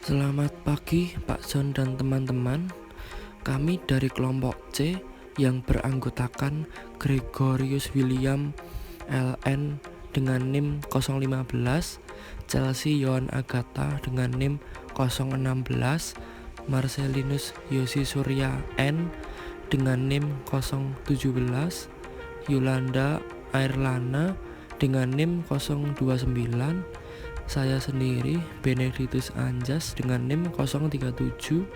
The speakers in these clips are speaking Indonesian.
Selamat pagi Pak John dan teman-teman. Kami dari kelompok C yang beranggotakan Gregorius William LN dengan NIM 015, Chelsea Yohan Agatha dengan NIM 016, Marcelinus Yosi Surya N dengan NIM 017, Yolanda Airlana dengan NIM 029, saya sendiri Benedictus Anjas dengan NIM 037,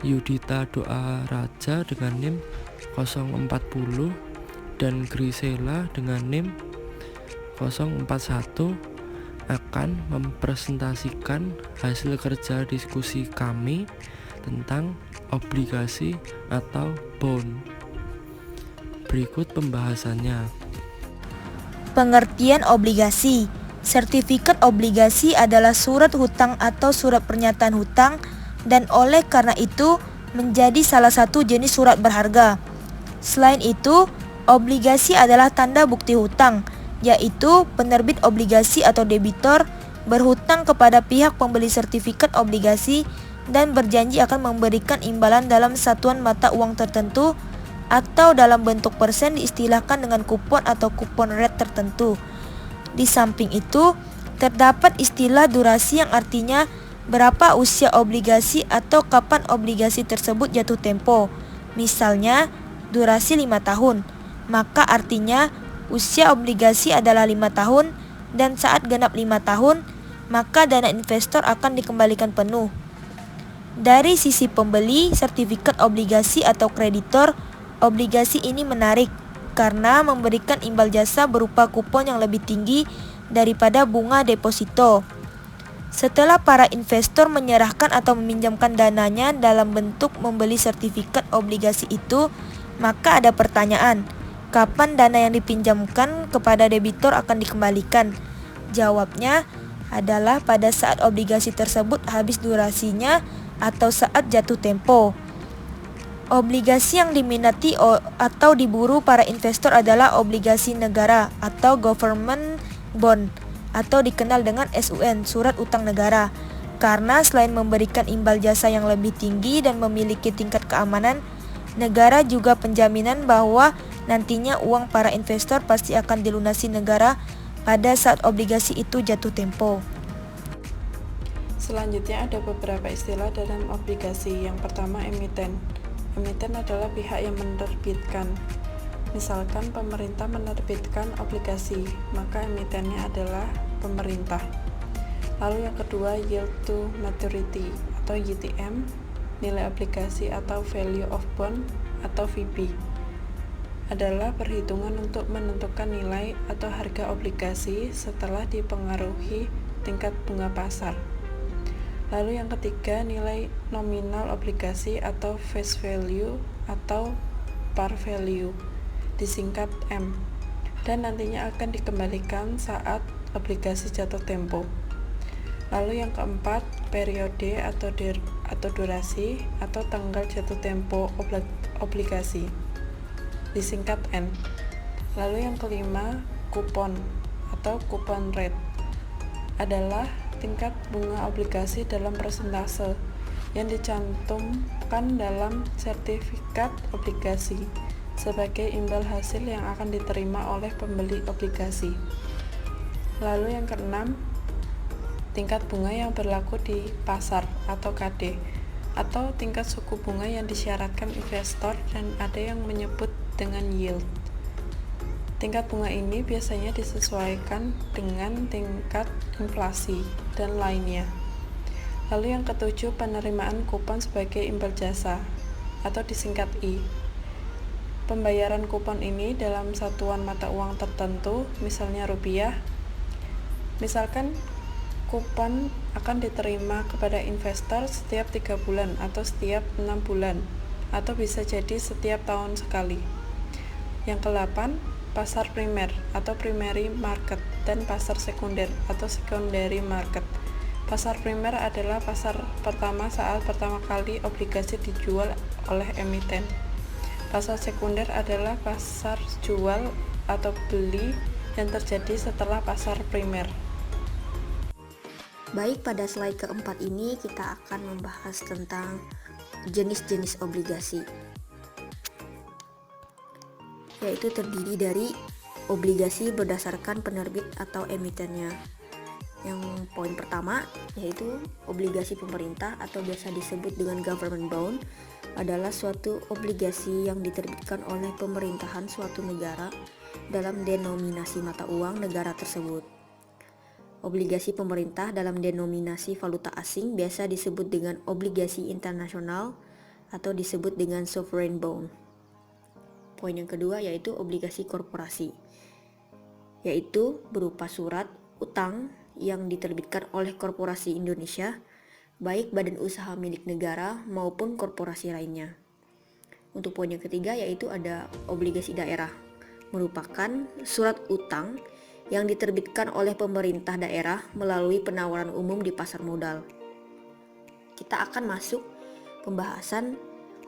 Yudita Doa Raja dengan NIM 040, dan Grisela dengan NIM 041 akan mempresentasikan hasil kerja diskusi kami tentang obligasi atau bond. Berikut pembahasannya. Pengertian obligasi. Sertifikat obligasi adalah surat hutang atau surat pernyataan hutang dan oleh karena itu menjadi salah satu jenis surat berharga. Selain itu, obligasi adalah tanda bukti hutang, yaitu penerbit obligasi atau debitor berhutang kepada pihak pembeli sertifikat obligasi dan berjanji akan memberikan imbalan dalam satuan mata uang tertentu atau dalam bentuk persen diistilahkan dengan kupon atau kupon rate tertentu. Di samping itu, terdapat istilah durasi yang artinya berapa usia obligasi atau kapan obligasi tersebut jatuh tempo. Misalnya, durasi 5 tahun, maka artinya usia obligasi adalah 5 tahun dan saat genap 5 tahun, maka dana investor akan dikembalikan penuh. Dari sisi pembeli sertifikat obligasi atau kreditor, obligasi ini menarik karena memberikan imbal jasa berupa kupon yang lebih tinggi daripada bunga deposito. Setelah para investor menyerahkan atau meminjamkan dananya dalam bentuk membeli sertifikat obligasi itu, maka ada pertanyaan, kapan dana yang dipinjamkan kepada debitor akan dikembalikan? Jawabnya adalah pada saat obligasi tersebut habis durasinya atau saat jatuh tempo. Obligasi yang diminati atau diburu para investor adalah obligasi negara atau government bond atau dikenal dengan SUN, surat utang negara. Karena selain memberikan imbal jasa yang lebih tinggi dan memiliki tingkat keamanan, negara juga penjaminan bahwa nantinya uang para investor pasti akan dilunasi negara pada saat obligasi itu jatuh tempo. Selanjutnya ada beberapa istilah dalam obligasi. Yang pertama, emiten. Emiten adalah pihak yang menerbitkan. Misalkan pemerintah menerbitkan obligasi, maka emitennya adalah pemerintah. Lalu yang kedua, yield to maturity atau YTM, nilai obligasi atau value of bond atau VB. Adalah perhitungan untuk menentukan nilai atau harga obligasi setelah dipengaruhi tingkat bunga pasar. Lalu yang ketiga, nilai nominal obligasi atau face value atau par value, disingkat M, dan nantinya akan dikembalikan saat obligasi jatuh tempo. Lalu yang keempat, periode atau durasi atau tanggal jatuh tempo obligasi, disingkat N. Lalu yang kelima, kupon atau kupon rate adalah tingkat bunga obligasi dalam persentase yang dicantumkan dalam sertifikat obligasi sebagai imbal hasil yang akan diterima oleh pembeli obligasi. Lalu yang keenam, tingkat bunga yang berlaku di pasar atau KD atau tingkat suku bunga yang disyaratkan investor dan ada yang menyebut dengan yield. Tingkat bunga ini biasanya disesuaikan dengan tingkat inflasi dan lainnya. Lalu yang ketujuh, penerimaan kupon sebagai imbal jasa atau disingkat I. Pembayaran kupon ini dalam satuan mata uang tertentu, misalnya rupiah. Misalkan kupon akan diterima kepada investor setiap 3 bulan atau setiap 6 bulan atau bisa jadi setiap tahun sekali. Yang ke-8, pasar primer atau primary market dan pasar sekunder atau secondary market. Pasar primer adalah pasar pertama saat pertama kali obligasi dijual oleh emiten. Pasar sekunder adalah pasar jual atau beli yang terjadi setelah pasar primer. Baik, pada slide keempat ini kita akan membahas tentang jenis-jenis obligasi, yaitu terdiri dari obligasi berdasarkan penerbit atau emitennya. Yang poin pertama yaitu obligasi pemerintah atau biasa disebut dengan government bond adalah suatu obligasi yang diterbitkan oleh pemerintahan suatu negara dalam denominasi mata uang negara tersebut. Obligasi pemerintah dalam denominasi valuta asing biasa disebut dengan obligasi internasional atau disebut dengan sovereign bond. Poin yang kedua yaitu obligasi korporasi, yaitu berupa surat utang yang diterbitkan oleh korporasi Indonesia, baik badan usaha milik negara maupun korporasi lainnya. Untuk poin yang ketiga yaitu ada obligasi daerah, merupakan surat utang yang diterbitkan oleh pemerintah daerah melalui penawaran umum di pasar modal. Kita akan masuk pembahasan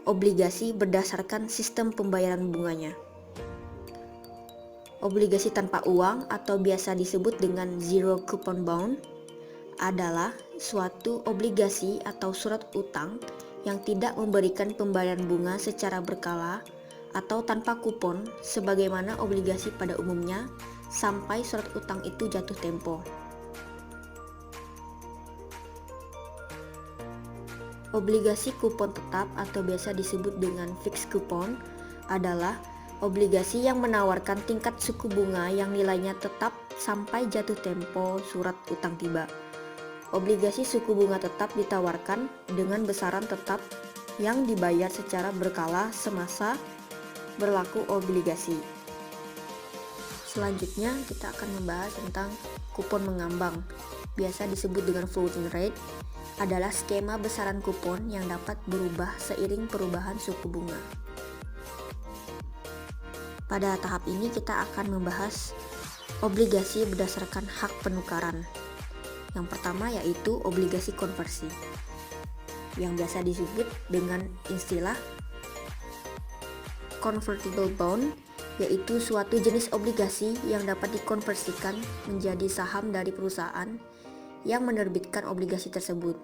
obligasi berdasarkan sistem pembayaran bunganya. Obligasi tanpa uang atau biasa disebut dengan zero coupon bond adalah suatu obligasi atau surat utang yang tidak memberikan pembayaran bunga secara berkala atau tanpa kupon sebagaimana obligasi pada umumnya sampai surat utang itu jatuh tempo. Obligasi kupon tetap atau biasa disebut dengan fixed coupon adalah obligasi yang menawarkan tingkat suku bunga yang nilainya tetap sampai jatuh tempo surat utang tiba. Obligasi suku bunga tetap ditawarkan dengan besaran tetap yang dibayar secara berkala semasa berlaku obligasi. Selanjutnya kita akan membahas tentang kupon mengambang, biasa disebut dengan floating rate, adalah skema besaran kupon yang dapat berubah seiring perubahan suku bunga. Pada tahap ini kita akan membahas obligasi berdasarkan hak penukaran. Yang pertama yaitu obligasi konversi, yang biasa disebut dengan istilah convertible bond, yaitu suatu jenis obligasi yang dapat dikonversikan menjadi saham dari perusahaan yang menerbitkan obligasi tersebut.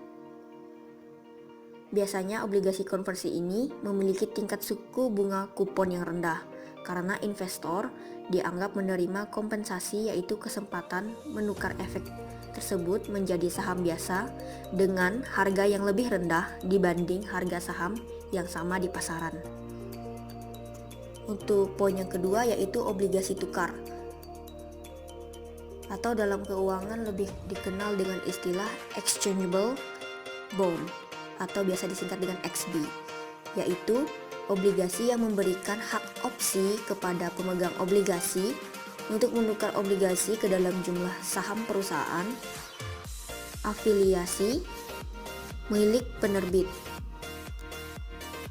Biasanya obligasi konversi ini memiliki tingkat suku bunga kupon yang rendah karena investor dianggap menerima kompensasi, yaitu kesempatan menukar efek tersebut menjadi saham biasa dengan harga yang lebih rendah dibanding harga saham yang sama di pasaran. Untuk poin yang kedua yaitu obligasi tukar, atau dalam keuangan lebih dikenal dengan istilah exchangeable bond atau biasa disingkat dengan XB, yaitu obligasi yang memberikan hak opsi kepada pemegang obligasi untuk menukar obligasi ke dalam jumlah saham perusahaan afiliasi milik penerbit.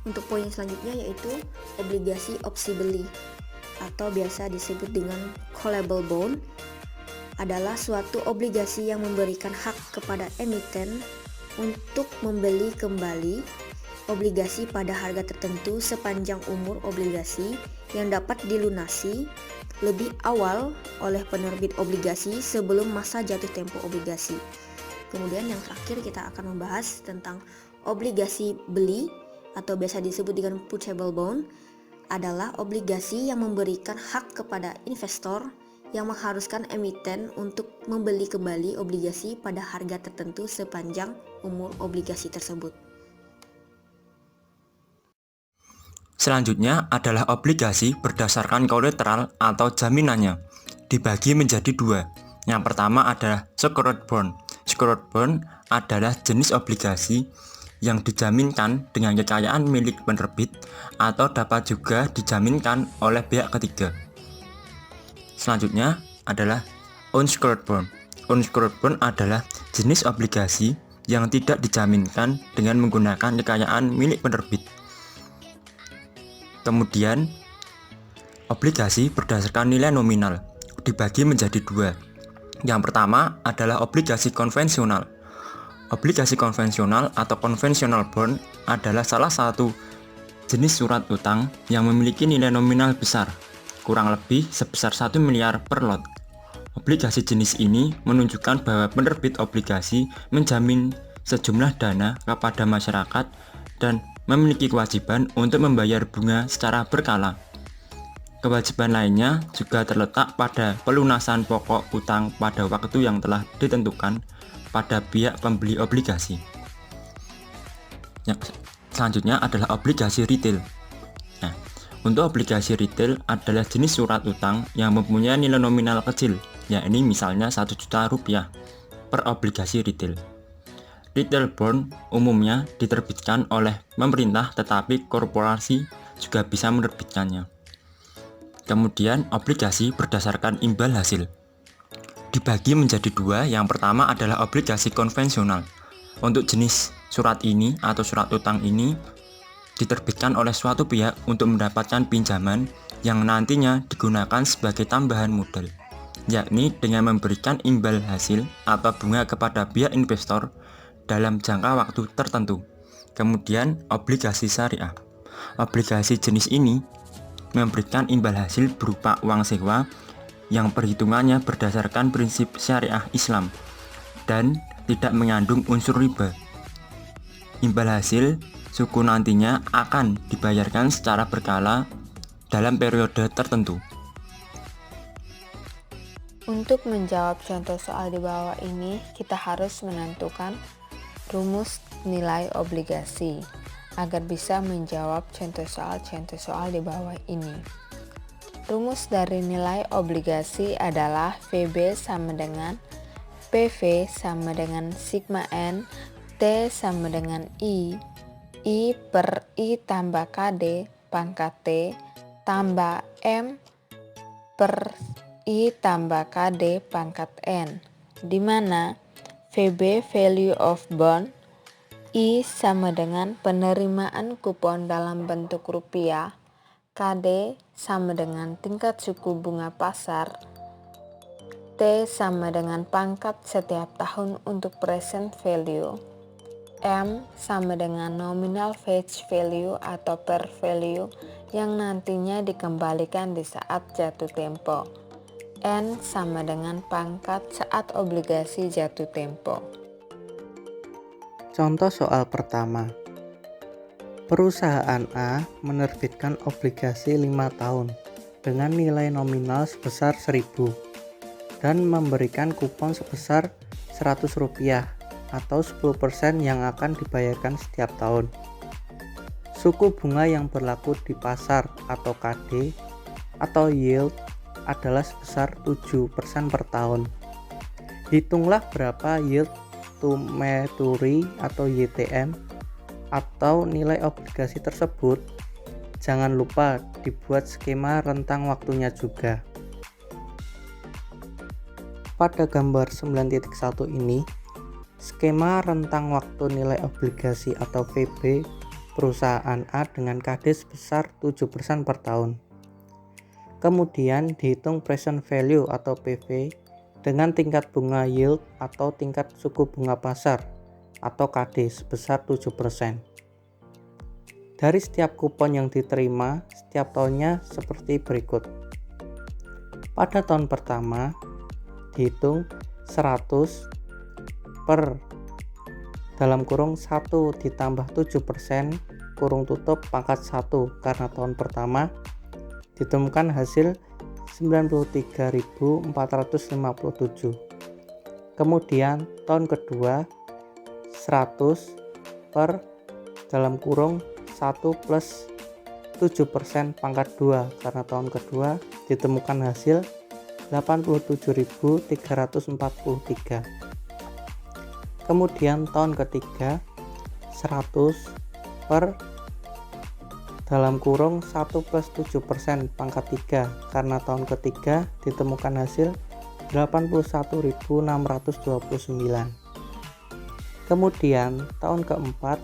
Untuk poin selanjutnya yaitu obligasi opsi beli atau biasa disebut dengan callable bond, adalah suatu obligasi yang memberikan hak kepada emiten untuk membeli kembali obligasi pada harga tertentu sepanjang umur obligasi yang dapat dilunasi lebih awal oleh penerbit obligasi sebelum masa jatuh tempo obligasi. Kemudian yang terakhir kita akan membahas tentang obligasi beli atau biasa disebut dengan putable bond, adalah obligasi yang memberikan hak kepada investor yang mengharuskan emiten untuk membeli kembali obligasi pada harga tertentu sepanjang umur obligasi tersebut. Selanjutnya adalah obligasi berdasarkan kolateral atau jaminannya, dibagi menjadi dua. Yang pertama adalah secured bond. Secured bond adalah jenis obligasi yang dijaminkan dengan kekayaan milik penerbit atau dapat juga dijaminkan oleh pihak ketiga. Selanjutnya adalah unsecured bond. Unsecured bond adalah jenis obligasi yang tidak dijaminkan dengan menggunakan kekayaan milik penerbit. Kemudian, obligasi berdasarkan nilai nominal dibagi menjadi dua. Yang pertama adalah obligasi konvensional. Obligasi konvensional atau conventional bond adalah salah satu jenis surat utang yang memiliki nilai nominal besar, kurang lebih sebesar 1 miliar per lot. Obligasi jenis ini menunjukkan bahwa penerbit obligasi menjamin sejumlah dana kepada masyarakat dan memiliki kewajiban untuk membayar bunga secara berkala. Kewajiban lainnya juga terletak pada pelunasan pokok utang pada waktu yang telah ditentukan pada pihak pembeli obligasi. Yang selanjutnya adalah obligasi retail. Nah, untuk obligasi retail adalah jenis surat utang yang mempunyai nilai nominal kecil, yakni misalnya 1 juta rupiah per obligasi retail. Retail bond umumnya diterbitkan oleh pemerintah, tetapi korporasi juga bisa menerbitkannya. Kemudian obligasi berdasarkan imbal hasil dibagi menjadi dua. Yang pertama adalah obligasi konvensional. Untuk jenis surat ini atau surat utang ini diterbitkan oleh suatu pihak untuk mendapatkan pinjaman yang nantinya digunakan sebagai tambahan modal, yakni dengan memberikan imbal hasil atau bunga kepada pihak investor dalam jangka waktu tertentu. Kemudian obligasi syariah. Obligasi jenis ini memberikan imbal hasil berupa uang sewa yang perhitungannya berdasarkan prinsip syariah Islam dan tidak mengandung unsur riba. Imbal hasil suku nantinya akan dibayarkan secara berkala dalam periode tertentu. Untuk menjawab contoh soal di bawah ini, kita harus menentukan rumus nilai obligasi agar bisa menjawab contoh soal di bawah ini. Rumus dari nilai obligasi adalah VB sama dengan PV sama dengan sigma N, T sama dengan I per I tambah KD pangkat T tambah M per I tambah KD pangkat N, di mana VB value of bond, I sama dengan penerimaan kupon dalam bentuk rupiah, KD sama dengan tingkat suku bunga pasar, T sama dengan pangkat setiap tahun untuk present value, M sama dengan nominal face value atau per value yang nantinya dikembalikan di saat jatuh tempo, N sama dengan pangkat saat obligasi jatuh tempo. Contoh soal pertama. Perusahaan A menerbitkan obligasi 5 tahun dengan nilai nominal sebesar 1.000 dan memberikan kupon sebesar Rp100 atau 10% yang akan dibayarkan setiap tahun. Suku bunga yang berlaku di pasar atau KD atau yield adalah sebesar 7% per tahun. Hitunglah berapa yield to maturity atau YTM atau nilai obligasi tersebut. Jangan lupa dibuat skema rentang waktunya juga. Pada gambar 9.1 ini, skema rentang waktu nilai obligasi atau VB perusahaan A dengan KD sebesar 7% per tahun. Kemudian dihitung present value atau PV dengan tingkat bunga yield atau tingkat suku bunga pasar atau KD sebesar 7%. Dari setiap kupon yang diterima setiap tahunnya seperti berikut. Pada tahun pertama dihitung 100 per dalam kurung 1 ditambah 7% kurung tutup pangkat 1 karena tahun pertama ditemukan hasil 93.457. Kemudian tahun kedua 100 per dalam kurung 1 plus 7% pangkat 2 karena tahun kedua ditemukan hasil 87.343. Kemudian tahun ketiga 100 per dalam kurung 1 plus 7% pangkat 3 karena tahun ketiga ditemukan hasil 81.629. Kemudian tahun keempat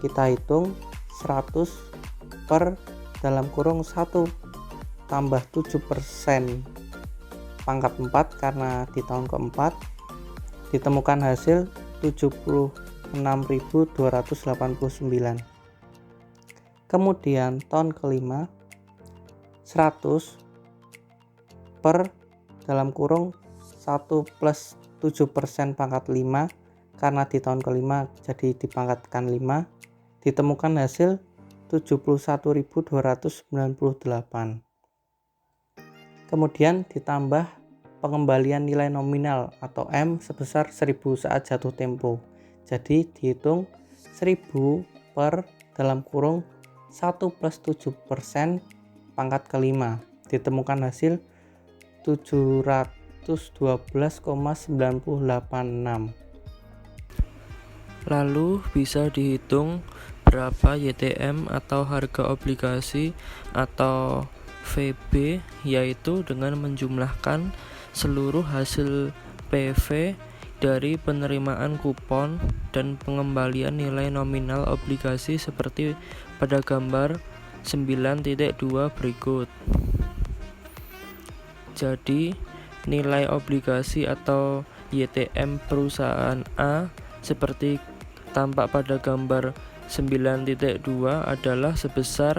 kita hitung 100 per dalam kurung 1 tambah 7% pangkat 4 karena di tahun keempat ditemukan hasil 76.289. Kemudian tahun kelima 100 per dalam kurung 1 plus 7% pangkat 5, karena di tahun kelima jadi dipangkatkan 5, ditemukan hasil 71.298. Kemudian ditambah pengembalian nilai nominal atau M sebesar 1000 saat jatuh tempo. Jadi dihitung 1000 per dalam kurung 1 plus 7% pangkat kelima. Ditemukan hasil 712,986. Lalu bisa dihitung berapa YTM atau harga obligasi atau VB, yaitu dengan menjumlahkan seluruh hasil PV dari penerimaan kupon dan pengembalian nilai nominal obligasi seperti pada gambar 9.2 berikut. Jadi nilai obligasi atau YTM perusahaan A seperti tampak pada gambar 9.2 adalah sebesar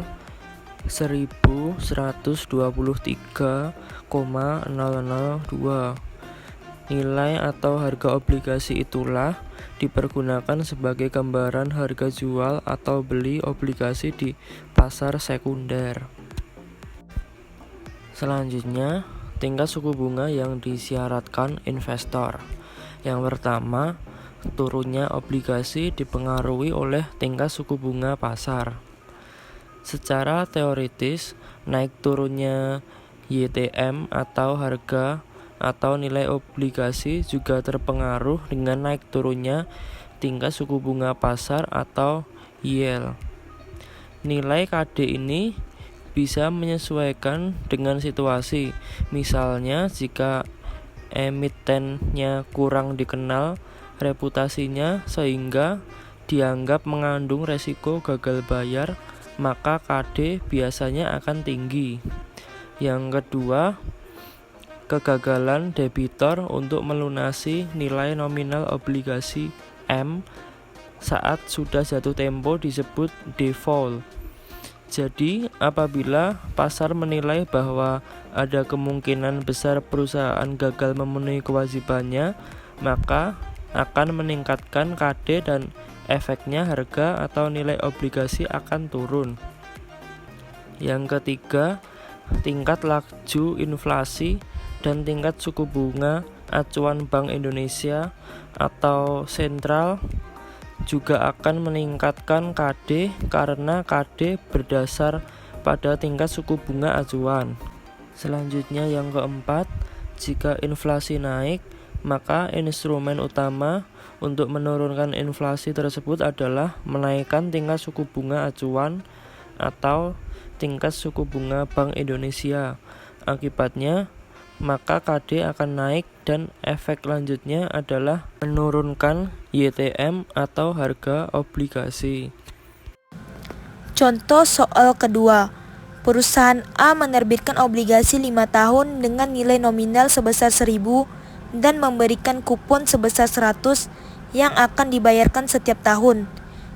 1123,002. Nilai atau harga obligasi itulah dipergunakan sebagai gambaran harga jual atau beli obligasi di pasar sekunder. Selanjutnya, tingkat suku bunga yang disyaratkan investor. Yang pertama, turunnya obligasi dipengaruhi oleh tingkat suku bunga pasar. Secara teoritis, naik turunnya YTM atau harga atau nilai obligasi juga terpengaruh dengan naik turunnya tingkat suku bunga pasar atau yield. Nilai KD ini bisa menyesuaikan dengan situasi. Misalnya jika emitennya kurang dikenal reputasinya sehingga dianggap mengandung resiko gagal bayar, maka KD biasanya akan tinggi. Yang kedua, kegagalan debitor untuk melunasi nilai nominal obligasi M saat sudah jatuh tempo disebut default. Jadi, apabila pasar menilai bahwa ada kemungkinan besar perusahaan gagal memenuhi kewajibannya, maka akan meningkatkan KD dan efeknya harga atau nilai obligasi akan turun. Yang ketiga, tingkat laju inflasi dan tingkat suku bunga acuan Bank Indonesia atau sentral juga akan meningkatkan KD karena KD berdasar pada tingkat suku bunga acuan. Selanjutnya yang keempat, jika inflasi naik, maka instrumen utama untuk menurunkan inflasi tersebut adalah menaikkan tingkat suku bunga acuan atau tingkat suku bunga Bank Indonesia. Akibatnya, maka KD akan naik dan efek lanjutnya adalah menurunkan YTM atau harga obligasi. Contoh soal kedua. Perusahaan A menerbitkan obligasi 5 tahun dengan nilai nominal sebesar 1000 dan memberikan kupon sebesar 100 yang akan dibayarkan setiap tahun.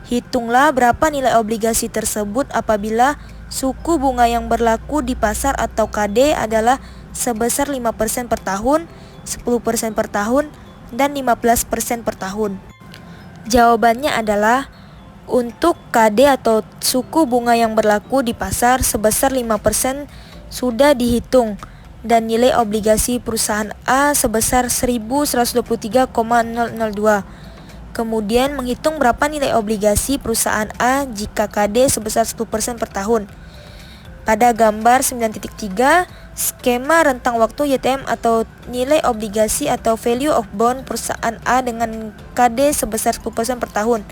Hitunglah berapa nilai obligasi tersebut apabila suku bunga yang berlaku di pasar atau KD adalah sebesar 5% per tahun, 10% per tahun, dan 15% per tahun. Jawabannya adalah untuk KD atau suku bunga yang berlaku di pasar sebesar 5% sudah dihitung dan nilai obligasi perusahaan A sebesar 1123,002. Kemudian menghitung berapa nilai obligasi perusahaan A jika KD sebesar 10% per tahun. Pada gambar 9.3, skema rentang waktu YTM atau nilai obligasi atau value of bond perusahaan A dengan KD sebesar 10% per tahun.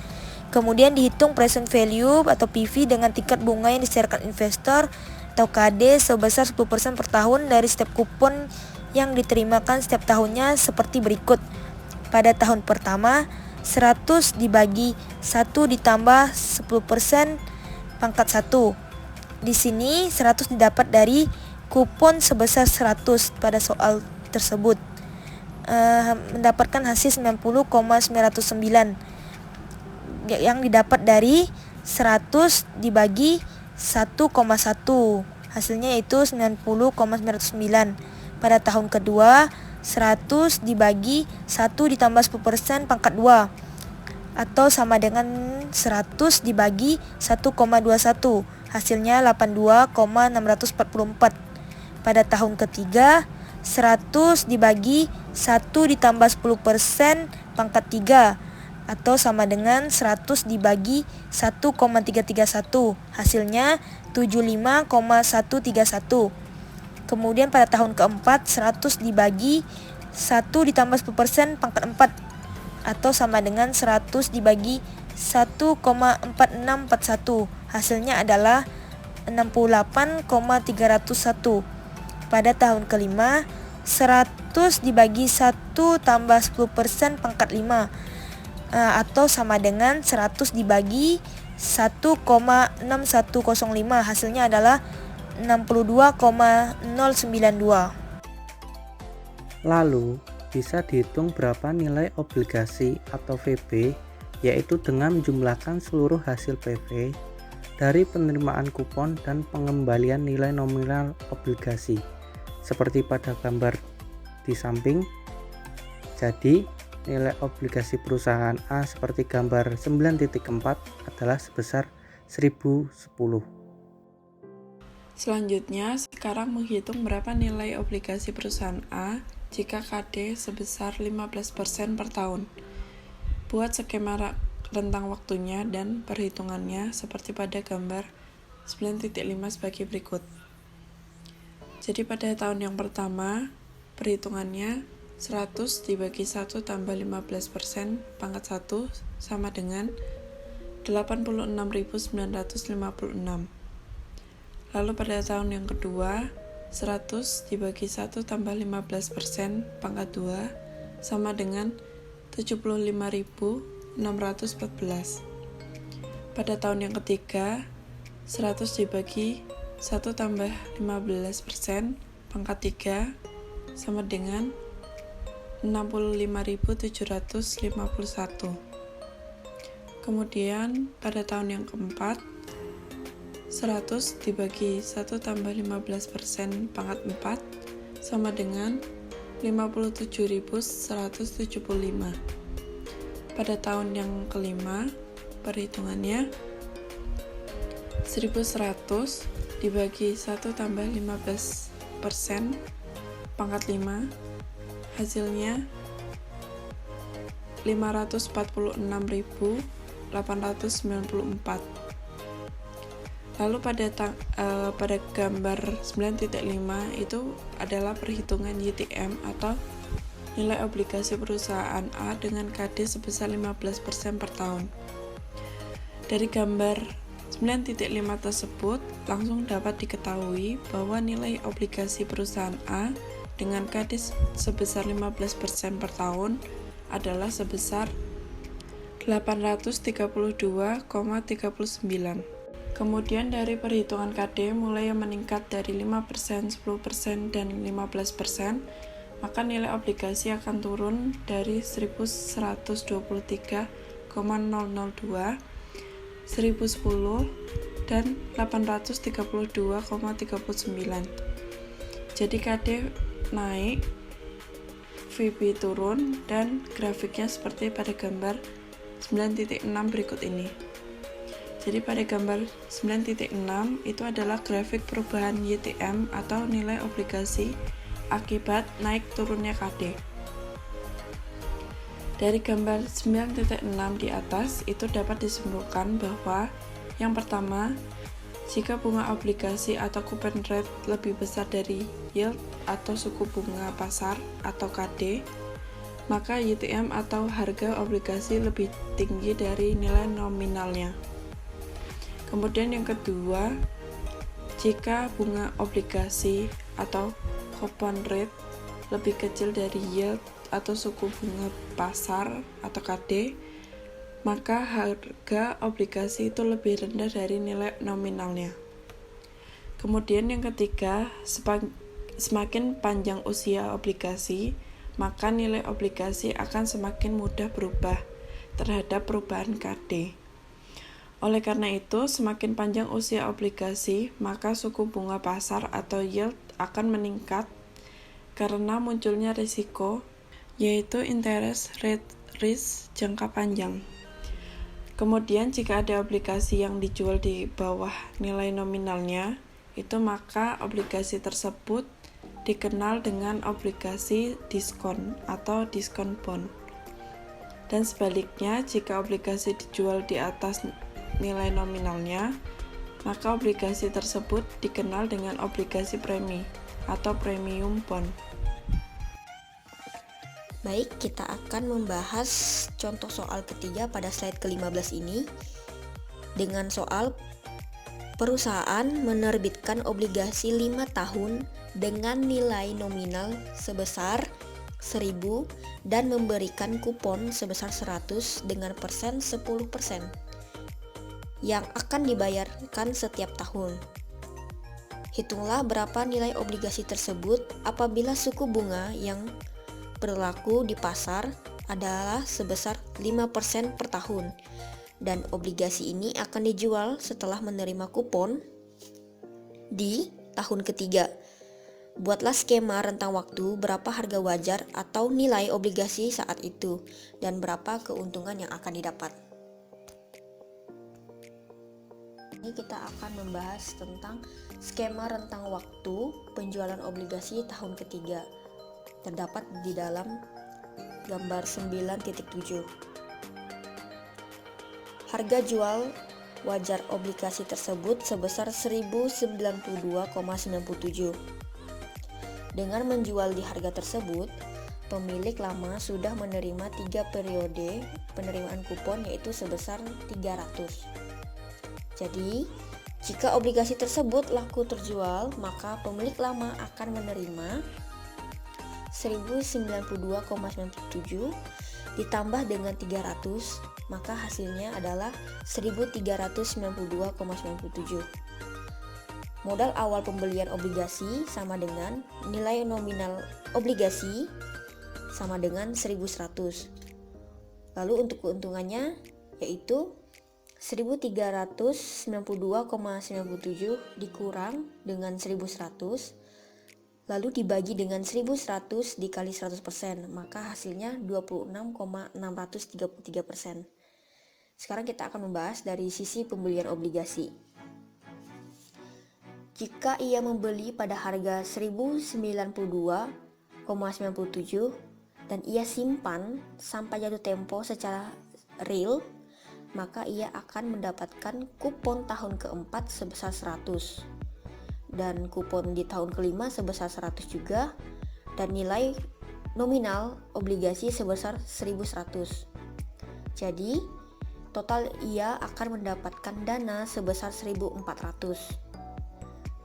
Kemudian dihitung present value atau PV dengan tingkat bunga yang disetorkan investor atau KD sebesar 10% per tahun dari setiap kupon yang diterimakan setiap tahunnya seperti berikut. Pada tahun pertama, 100 dibagi 1 ditambah 10% pangkat 1. Di sini 100 didapat dari kupon sebesar 100 pada soal tersebut. Mendapatkan hasil 90,909 yang didapat dari 100 dibagi 1,1. Hasilnya itu 90,909. Pada tahun kedua, 100 dibagi 1 ditambah 10% pangkat 2 atau sama dengan 100 dibagi 1,21, hasilnya 82,644. Pada tahun ketiga, 100 dibagi 1 ditambah 10% pangkat 3 atau sama dengan 100 dibagi 1,331, hasilnya 75,131. Kemudian pada tahun keempat, 100 dibagi 1 ditambah 10% pangkat 4 atau sama dengan 100 dibagi 1,4641, hasilnya adalah 68,301. Pada tahun kelima, 100 dibagi 1 tambah 10% pangkat 5 atau sama dengan 100 dibagi 1,6105, hasilnya adalah 62,092. Lalu, bisa dihitung berapa nilai obligasi atau VP, yaitu dengan menjumlahkan seluruh hasil PV dari penerimaan kupon dan pengembalian nilai nominal obligasi, seperti pada gambar di samping. Jadi, nilai obligasi perusahaan A seperti gambar 9.4 adalah sebesar 1010. Selanjutnya, sekarang menghitung berapa nilai obligasi perusahaan A jika KD sebesar 15% per tahun. Buat skema rentang waktunya dan perhitungannya seperti pada gambar 9.5 sebagai berikut. Jadi pada tahun yang pertama, perhitungannya 100 dibagi 1 tambah 15% pangkat 1 sama dengan 86.956. Lalu pada tahun yang kedua, 100 dibagi 1 tambah 15% pangkat 2 sama dengan 75.614. Pada tahun yang ketiga, 100 dibagi 1 tambah 15% pangkat 3 sama dengan 65.751. Kemudian pada tahun yang keempat, 100 dibagi 1 tambah 15% pangkat 4 sama dengan 57.175. Pada tahun yang kelima, perhitungannya 1100 dibagi 1 tambah 15% pangkat 5, hasilnya 546.894. Lalu pada gambar 9.5 itu adalah perhitungan YTM atau nilai obligasi perusahaan A dengan KD sebesar 15% per tahun. Dari gambar 9.5 tersebut langsung dapat diketahui bahwa nilai obligasi perusahaan A dengan KD sebesar 15% per tahun adalah sebesar 832,39. Kemudian dari perhitungan KD mulai meningkat dari 5%, 10%, dan 15%, maka nilai obligasi akan turun dari 1123,002, 1010, dan 832,39. Jadi KD naik, VB turun, dan grafiknya seperti pada gambar 9.6 berikut ini. Jadi pada gambar 9.6 itu adalah grafik perubahan YTM atau nilai obligasi akibat naik turunnya KD. Dari gambar 9.6 di atas itu dapat disimpulkan bahwa yang pertama, jika bunga obligasi atau coupon rate lebih besar dari yield atau suku bunga pasar atau KD, maka YTM atau harga obligasi lebih tinggi dari nilai nominalnya. Kemudian yang kedua, jika bunga obligasi atau coupon rate lebih kecil dari yield atau suku bunga pasar atau KD, maka harga obligasi itu lebih rendah dari nilai nominalnya. Kemudian yang ketiga, semakin panjang usia obligasi, maka nilai obligasi akan semakin mudah berubah terhadap perubahan KD. Oleh karena itu, semakin panjang usia obligasi, maka suku bunga pasar atau yield akan meningkat karena munculnya risiko, yaitu interest rate risk jangka panjang. Kemudian jika ada obligasi yang dijual di bawah nilai nominalnya, maka obligasi tersebut dikenal dengan obligasi diskon atau diskon bond. Dan sebaliknya, jika obligasi dijual di atas nilai nominalnya, maka obligasi tersebut dikenal dengan obligasi premi atau premium bond. Baik, kita akan membahas contoh soal ketiga pada slide ke-15 ini dengan soal perusahaan menerbitkan obligasi 5 tahun dengan nilai nominal sebesar 1.000 dan memberikan kupon sebesar 100 dengan persen 10% yang akan dibayarkan setiap tahun. Hitunglah berapa nilai obligasi tersebut apabila suku bunga yang berlaku di pasar adalah sebesar 5% per tahun, dan obligasi ini akan dijual setelah menerima kupon di tahun ketiga. Buatlah skema rentang waktu berapa harga wajar atau nilai obligasi saat itu dan berapa keuntungan yang akan didapat. Ini kita akan membahas tentang skema rentang waktu penjualan obligasi tahun ketiga. Terdapat di dalam gambar 9.7. Harga jual wajar obligasi tersebut sebesar 1.092,97. Dengan menjual di harga tersebut, pemilik lama sudah menerima 3 periode penerimaan kupon yaitu sebesar 300. Jadi, jika obligasi tersebut laku terjual, maka pemilik lama akan menerima 1.092,97 ditambah dengan 300, maka hasilnya adalah 1.392,97. Modal awal pembelian obligasi sama dengan nilai nominal obligasi sama dengan 1.100. Lalu untuk keuntungannya yaitu 1.392,97 dikurang dengan 1.100 lalu dibagi dengan 1.100 dikali 100%, maka hasilnya 26,633%. Sekarang kita akan membahas dari sisi pembelian obligasi. Jika ia membeli pada harga 1.092,97 dan ia simpan sampai jatuh tempo secara real, maka ia akan mendapatkan kupon tahun keempat sebesar 100. Dan kupon di tahun kelima sebesar 100 juga, dan nilai nominal obligasi sebesar 1.100. Jadi total ia akan mendapatkan dana sebesar 1.400.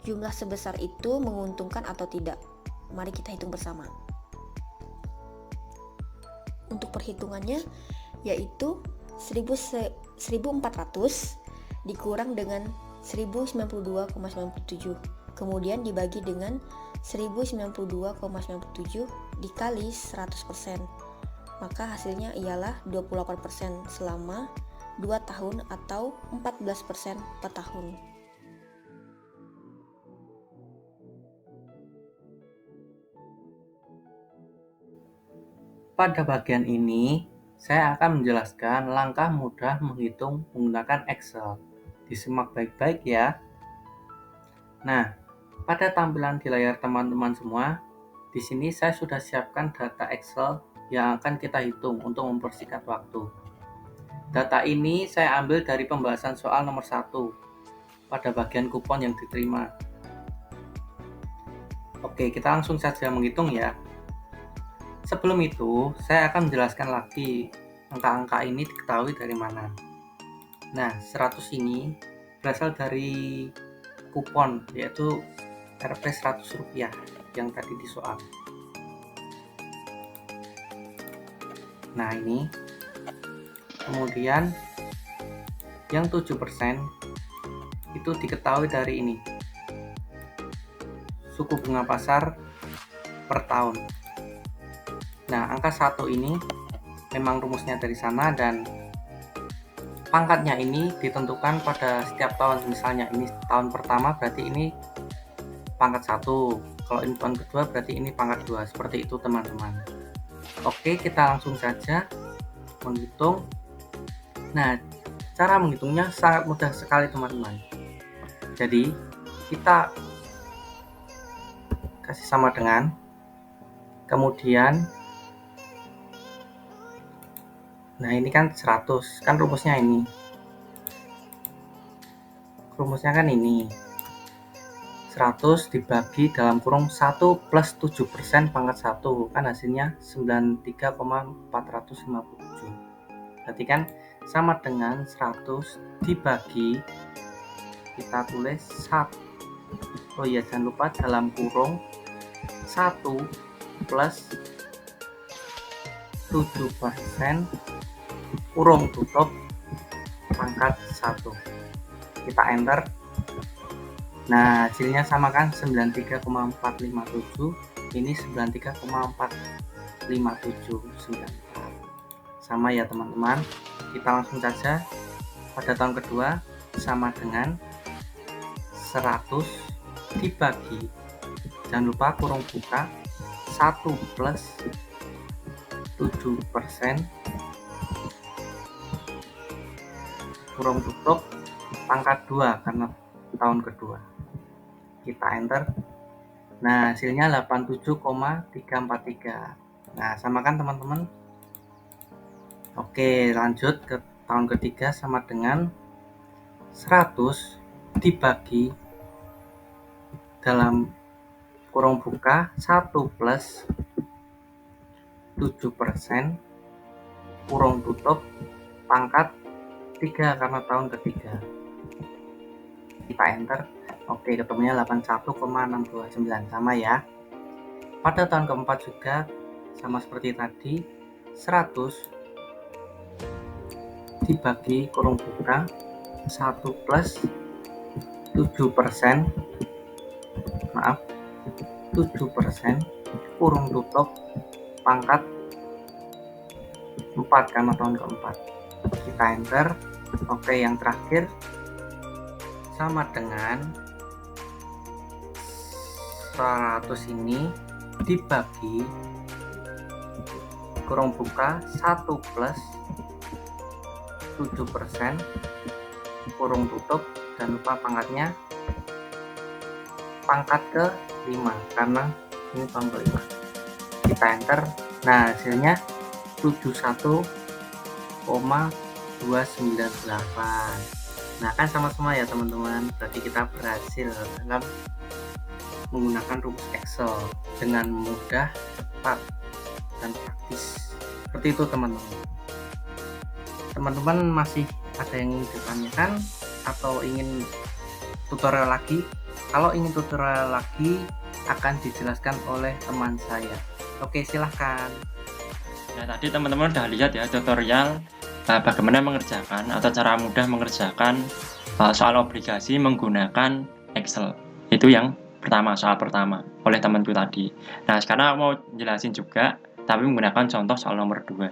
Jumlah sebesar itu menguntungkan atau tidak? Mari kita hitung bersama. Untuk perhitungannya yaitu 1.400 dikurang dengan 1.092,97 kemudian dibagi dengan 1.092,97 dikali 100%, maka hasilnya ialah 28% selama 2 tahun atau 14% per tahun. Pada bagian ini, saya akan menjelaskan langkah mudah menghitung menggunakan Excel. Disimak baik-baik ya. Nah, pada tampilan di layar teman-teman semua, di sini saya sudah siapkan data Excel yang akan kita hitung untuk mempersingkat waktu. Data ini saya ambil dari pembahasan soal nomor 1 pada bagian kupon yang diterima. Oke, kita langsung saja menghitung ya. Sebelum itu, saya akan menjelaskan lagi angka-angka ini diketahui dari mana. Nah, 100 ini berasal dari kupon, yaitu Rp 100 yang tadi di soal. Nah, ini. Kemudian yang 7% itu diketahui dari ini. Suku bunga pasar per tahun. Nah, angka 1 ini memang rumusnya dari sana, dan pangkatnya ini ditentukan pada setiap tahun. Misalnya ini tahun pertama berarti ini pangkat 1, Kalau ini tahun kedua berarti ini pangkat 2. Seperti itu teman-teman. Oke, kita langsung saja menghitung. Nah, cara menghitungnya sangat mudah sekali teman-teman. Jadi kita kasih sama dengan, kemudian nah ini kan 100, kan rumusnya ini, rumusnya kan ini 100 dibagi dalam kurung 1 plus 7% pangkat 1, kan hasilnya 93,457. Berarti kan sama dengan 100 dibagi, kita tulis 1. Oh iya, jangan lupa dalam kurung 1 plus 7% kurung tutup pangkat 1. Kita enter. Nah, hasilnya sama kan, 93,457. Ini 93,45794. Sama ya teman-teman. Kita langsung saja. Pada tahun kedua sama dengan 100 dibagi, jangan lupa kurung buka, 1 plus 7% kurung tutup pangkat 2 karena tahun kedua. Kita enter. Nah, hasilnya 87,343. Nah, sama kan teman-teman? Oke, lanjut ke tahun ketiga sama dengan 100 dibagi dalam kurung buka 1 plus 7% kurung tutup pangkat 3 karena tahun ketiga. Kita enter. Oke, ketemunya 81,629, sama ya. Pada tahun keempat juga sama seperti tadi, 100 dibagi kurung buka 1 plus 7%, maaf, 7% kurung tutup pangkat 4 karena tahun keempat. Kita enter. Oke, yang terakhir sama dengan 100 ini dibagi kurung buka 1 plus 7% kurung tutup, dan lupa pangkatnya pangkat ke 5 karena ini tahun ke-5. Kita enter. Nah, hasilnya 71,298. Nah, kan sama-sama ya teman-teman. Berarti kita berhasil dalam menggunakan rumus Excel dengan mudah, cepat, dan praktis. Seperti itu teman-teman. Teman-teman masih ada yang ingin ditanyakan atau ingin tutorial lagi? Kalau ingin tutorial lagi akan dijelaskan oleh teman saya. Oke, silahkan. Nah, tadi teman-teman udah lihat ya tutorial bagaimana mengerjakan atau cara mudah mengerjakan soal obligasi menggunakan Excel. Itu yang pertama, soal pertama oleh temanku tadi. Nah, sekarang aku mau jelasin juga tapi menggunakan contoh soal nomor 2.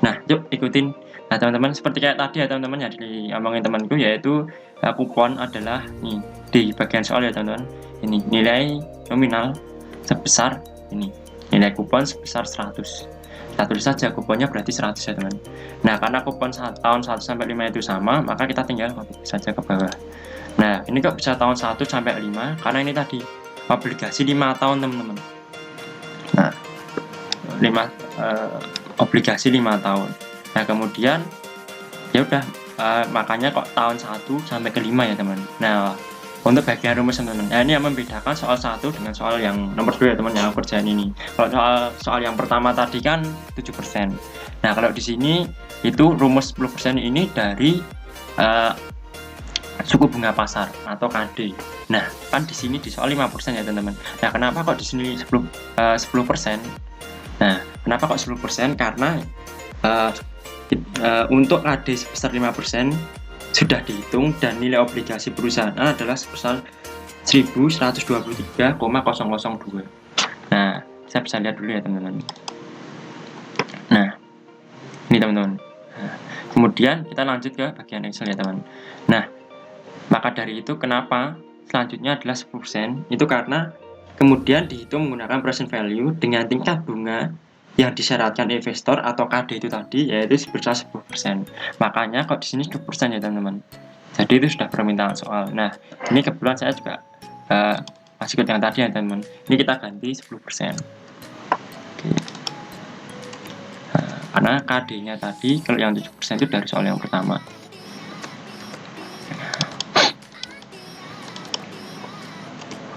Nah, yuk ikutin. Nah, teman-teman, seperti kayak tadi ya teman-teman, ya diomongin temanku, yaitu kupon adalah nih di bagian soal ya teman-teman. Ini nilai nominal sebesar ini. Nilai kupon sebesar 100. Kita tulis saja kuponnya berarti 100 ya teman. Nah, karena kupon tahun 1 sampai 5 itu sama, maka kita tinggal copy saja ke bawah. Nah, ini kok bisa tahun 1 sampai 5 karena ini tadi obligasi 5 tahun teman-teman. Nah, obligasi 5 tahun. Nah, kemudian ya udah makanya kok tahun 1 sampai ke 5 ya teman. Nah, untuk bagian rumus teman-teman, nah ini yang membedakan soal 1 dengan soal yang nomor 2 ya teman, yang aku kerjain ini. Kalau soal yang pertama tadi kan 7%. Nah, kalau di sini itu rumus 10% ini dari suku bunga pasar atau KD. Nah, kan di sini di soal 5% ya teman-teman. Nah, kenapa kok di sini 10%? Nah, kenapa kok 10%? Karena untuk KD sebesar 5% sudah dihitung dan nilai obligasi perusahaan adalah sebesar 1123,002. Nah, saya bisa lihat dulu ya teman-teman. Nah, ini teman-teman. Nah, kemudian kita lanjut ke bagian Excel ya teman. Nah, maka dari itu kenapa selanjutnya adalah 10%? Itu karena kemudian dihitung menggunakan present value dengan tingkat bunga yang disyaratkan investor atau KD itu tadi, yaitu sebesar 10%. Makanya kok di sini 10% ya teman-teman. Jadi itu sudah permintaan soal. Nah, ini kebetulan saya juga masih ikut yang tadi ya teman-teman. Ini kita ganti 10%. Oke. Nah, karena KD-nya tadi, kalau yang 7% itu dari soal yang pertama.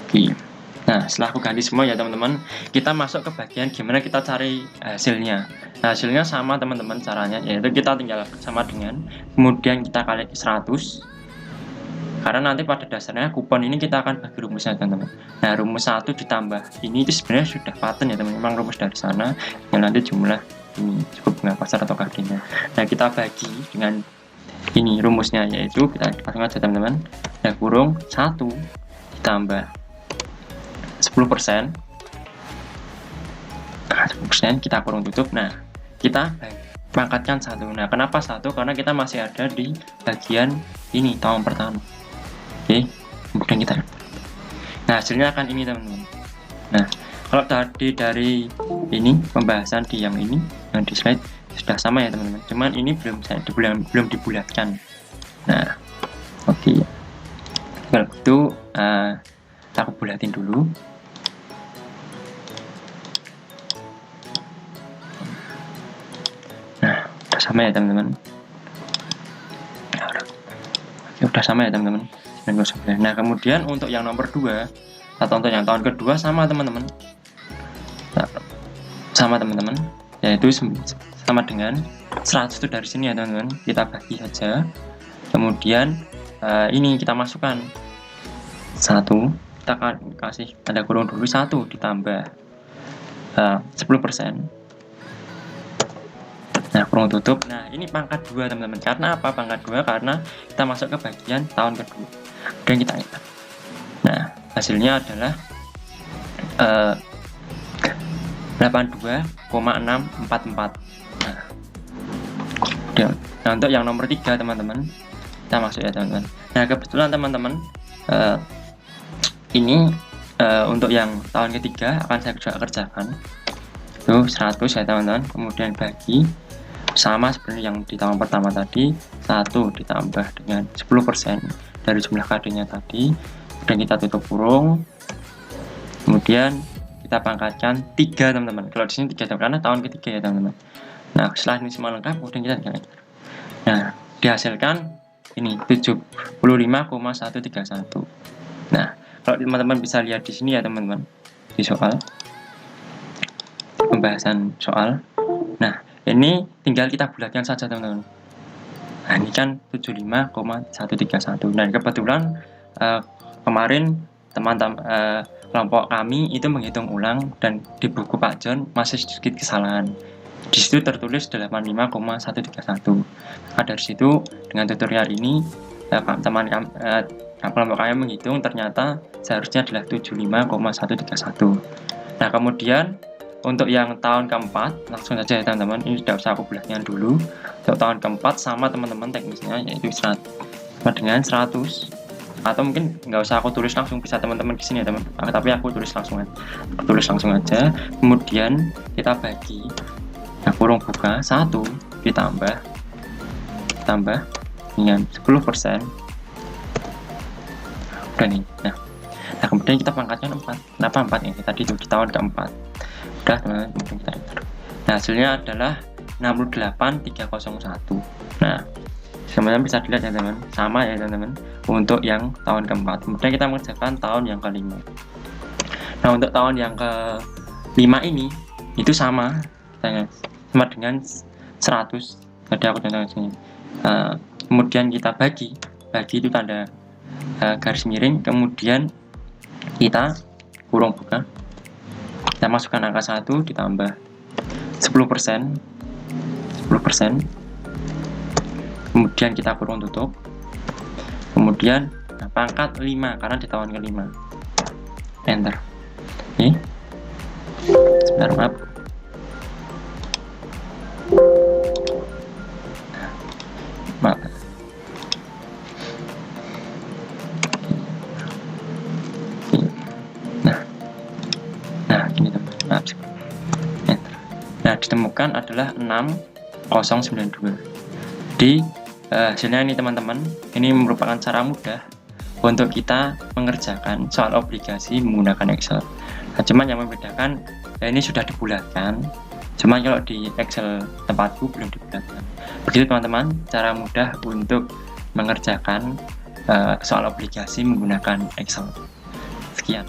Oke. Nah, setelah aku ganti semua ya teman-teman, kita masuk ke bagian gimana kita cari hasilnya. Nah, hasilnya sama teman-teman caranya, yaitu kita tinggal sama dengan, kemudian kita kali 100. Karena nanti pada dasarnya kupon ini kita akan bagi rumusnya teman-teman. Nah, rumus 1 ditambah ini itu sebenarnya sudah paten ya teman-teman, memang rumus dari sana, yang nanti jumlah ini cukup bunga pasar atau KD-nya. Nah, kita bagi dengan ini rumusnya, yaitu kita langsung aja teman-teman. Nah, kurung 1 ditambah 10%. Nah, 10% kita kurung tutup. Nah, kita pangkatkan 1. Nah, kenapa 1? Karena kita masih ada di bagian ini tahun pertama. Oke, kemudian kita. Nah, hasilnya akan ini teman-teman. Nah, kalau tadi dari ini pembahasan di yang ini, yang di slide sudah sama ya teman-teman. Cuman ini belum dibulatkan. Nah, oke. Kalau itu aku bulatin dulu. Nah, udah sama ya teman-teman. Oke, udah sama ya teman-teman. Nah, kemudian untuk yang nomor 2 atau untuk yang tahun kedua sama teman-teman. Nah, sama teman-teman, yaitu sama dengan 100 itu dari sini ya teman-teman. Kita bagi saja. Kemudian ini kita masukkan 1, kita kasih tanda kurung dulu, 1 ditambah 10%. Nah, kurung tutup. Nah, ini pangkat 2 teman-teman. Karena apa pangkat 2? Karena kita masuk ke bagian tahun kedua. Dan kita lihat. Nah, hasilnya adalah 82,644. Nah, untuk yang nomor 3 teman-teman, kita masuk ya teman-teman. Nah, kebetulan teman-teman ini untuk yang tahun ketiga akan saya juga kerjakan. Itu 100 ya teman-teman. Kemudian bagi sama seperti yang di tahun pertama tadi, 1 ditambah dengan 10% dari jumlah KD-nya tadi. Kemudian kita tutup kurung. Kemudian kita pangkatkan 3 teman-teman. Kalau di sini 3 karena tahun ketiga ya teman-teman. Nah, setelah ini semua lengkap, kemudian kita tinggal. Nah, dihasilkan ini 75,131. Nah, kalau teman-teman bisa lihat di sini ya teman-teman, di soal pembahasan soal. Nah, ini tinggal kita bulatkan saja teman-teman. Nah, ini kan 75,131. Dan kebetulan kemarin teman-teman kelompok kami itu menghitung ulang, dan di buku Pak John masih sedikit kesalahan. Di situ tertulis 85,131. Maka dari situ dengan tutorial ini teman kelompok kami menghitung, ternyata seharusnya adalah 75,131. Nah, kemudian untuk yang tahun keempat langsung saja ya teman-teman, ini sudah usah aku bulatkan dulu. Untuk tahun keempat sama teman-teman teknisnya, yaitu sama dengan 100, atau mungkin nggak usah aku tulis langsung, bisa teman-teman di sini ya teman, tapi aku tulis langsung aja. Kemudian kita bagi, nah, kurung buka 1 ditambah dengan 10%. Udah nih. Nah, kemudian kita pangkatkan 4. Kenapa 4 ya? Tadi itu di tahun keempat. Udah teman-teman, kemudian kita lihat. Nah, hasilnya adalah 68,301. Nah, teman-teman bisa dilihat ya teman, sama ya teman-teman untuk yang tahun keempat. Kemudian kita mengerjakan tahun yang kelima. Nah, untuk tahun yang kelima ini itu sama dengan 100. Tadi aku contohkan sini. Kemudian kita bagi itu tanda garis miring, kemudian kita kurung buka, kita masukkan angka 1 ditambah 10%, kemudian kita kurung tutup, kemudian pangkat 5 karena di tahun kelima, enter. Oke, sebentar, maaf. ditemukan adalah 6092. Di hasilnya ini teman-teman, ini merupakan cara mudah untuk kita mengerjakan soal obligasi menggunakan Excel. Nah, cuman yang membedakan ini sudah dibulatkan, cuman kalau di Excel tempatku belum dibulatkan. Begitu teman-teman, cara mudah untuk mengerjakan soal obligasi menggunakan Excel. Sekian.